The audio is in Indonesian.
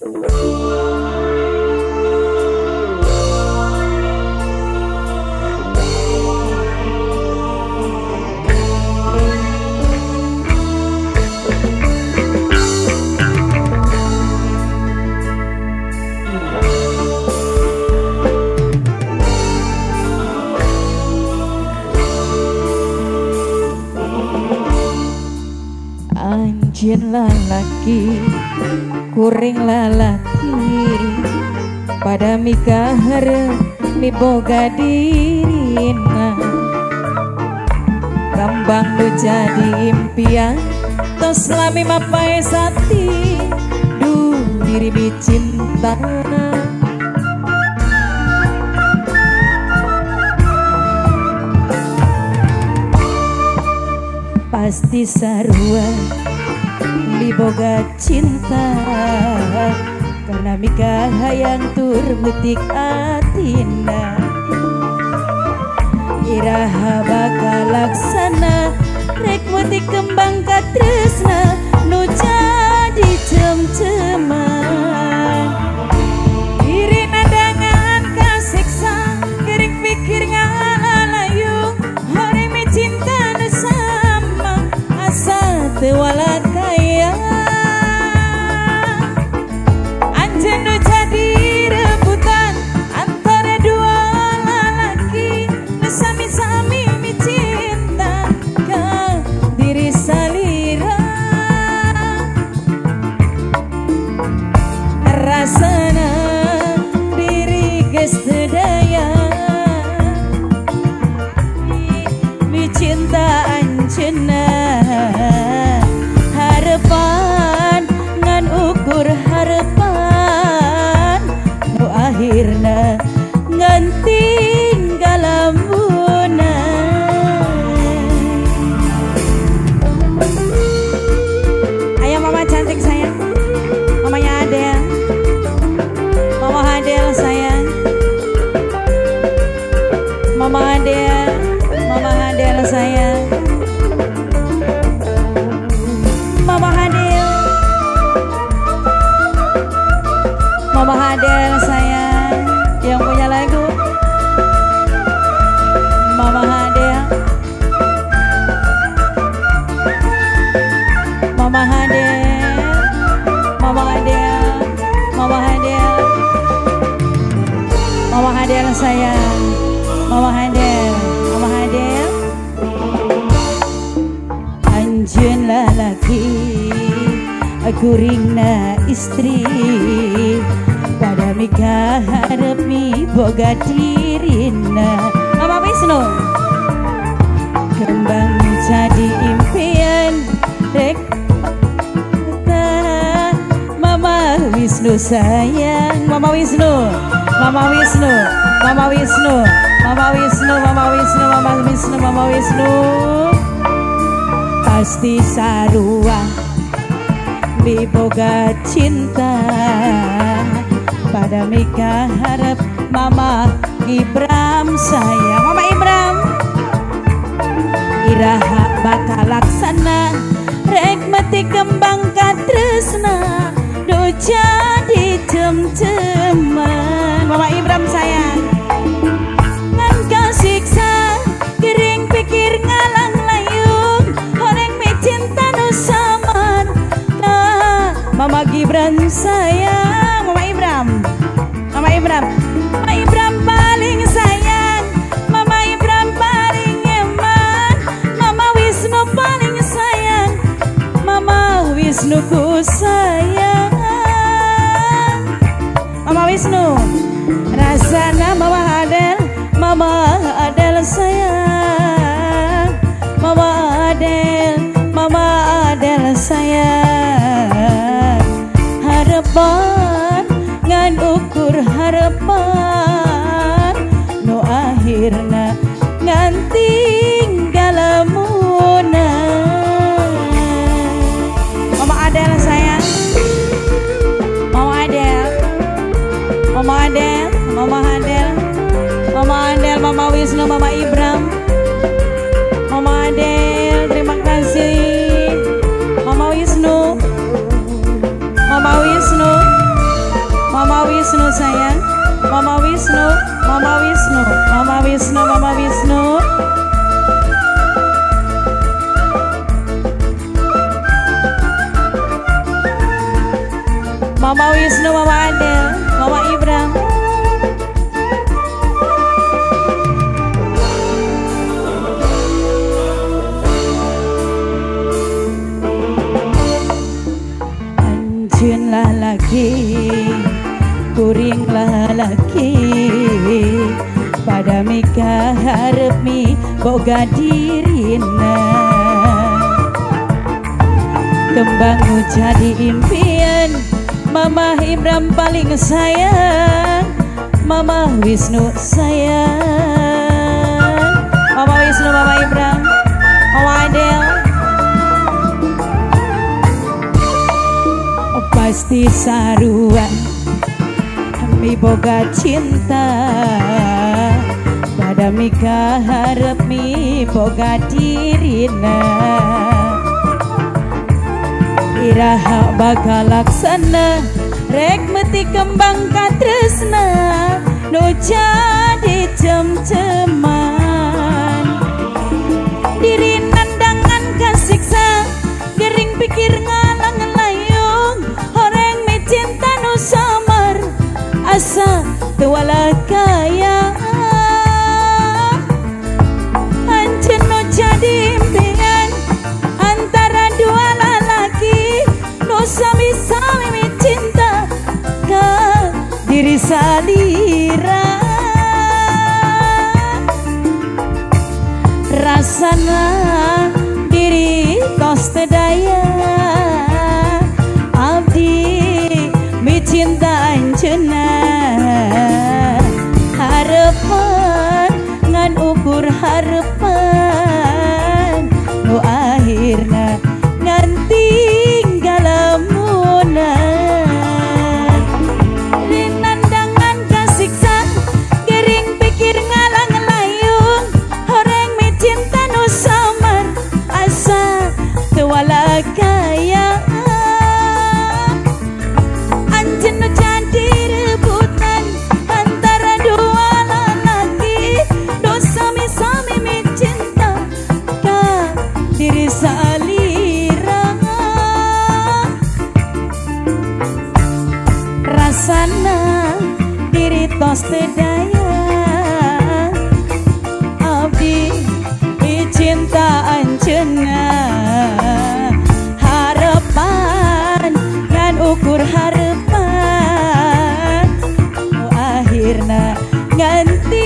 Anjin lalaki, kuring lalaki, pada mika hareup miboga dirina. Kembang nu jadi impian, tos lami mapai sati, duh diri bicinta. Pasti sarua miboga cinta, karena mika hayang tur butik atina. Iraha bakal laksana, rek mutik kembang katresna, nu jadi cem-ceman. Diri nadangan kasiksa, gering pikir ngalayung, hari mi cinta nu sama, asa teu walak kaya. Anjeun nu jadi rebutan antara dua lalaki, nu sami-sami mi cinta ka diri salira. Rasana diri geus teu daya, mi cinta anjeunna. Harapan ngan ukur harapan, nu akhirna ngan tinggal lambuna. Ayo mama cantik sayang, mamanya Adel, mama Adel sayang, mama Adel, mama Adel sayang, mama Adel, mama Adel sayang, yang punya lagu mama Adel, mama Adel, mama Adel, mama Adel, mama Adel sayang, mama Adel, mama Adel. Anjeun lalaki, kuringna istri, pada mika hareup miboga dirina. Mama Wisnu, kembang jadi impian, rek Mama Wisnu sayang, Mama Wisnu, Mama Wisnu, Mama Wisnu, Mama Wisnu, Mama Wisnu, Mama Wisnu, Mama Wisnu. Pasti sarua miboga cinta, pada mika harap Mama Ibram sayang, Mama Ibram. Iraha bakal laksana, rek mati kembang katresna, do jadi cem-ceman. Mama Ibram sayang, ngan kasiksa, gering pikir ngalang layung, horeng mi cinta nu saman. Nah, Mama Gibran sayang, Mama Ibram, Mama Ibram, Mama Ibram paling sayang, Mama Ibram paling eman, Mama Wisnu paling sayang, Mama Wisnuku sayang, Mama Wisnu. Rasana Mama Adel, Mama Adel sayang, Mama Adel, Mama Adel sayang. Harapan ngan ukur harapan, nu akhirna ngan tinggal lamuna. Mama Adel sayang, Mama Adel, Mama Adel, Mama Adel, Mama Adel, Mama Wisnu, Mama Ibram. Mama Wisnu, Mama Adel, Mama Ibram. Anjunlah lagi, kuringlah lagi, pada mika harap mi boga dirina. Kembang jadi impian, Mama Ibram paling sayang, Mama Wisnu sayang. Mama Wisnu, Mama Ibram, Mama Adel. Oh, pasti saruan mi boga cinta, pada mika harap mi boga dirina. Iraha bakal laksana, rek meti kembang katresna, no jadi cem-ceman. Diri nandangan kasiksa, gering pikir ngalang layung, horeng mi cinta no samar, asa tuwala kaya. Ancen no jadi impian antara dua lelaki, no sami-sami mi cinta ke diri salira. Rasana diri tos tedaya, abdi mi cinta anjena. Harapan ngan ukur harapan, no akhirna ngan tinggal lamunan. Rinandangan kasiksa, gering pikir ngalang layung, horeng mi cinta no samar, asa tuwala kaya. Anjen no jadi rebutan antara dua lelaki, no sami-sami mi cinta ke diri salira. Rasana diri tos tedaya, abdi mi cinta anjena. Harapan dan ukur harapan, akhirna ganti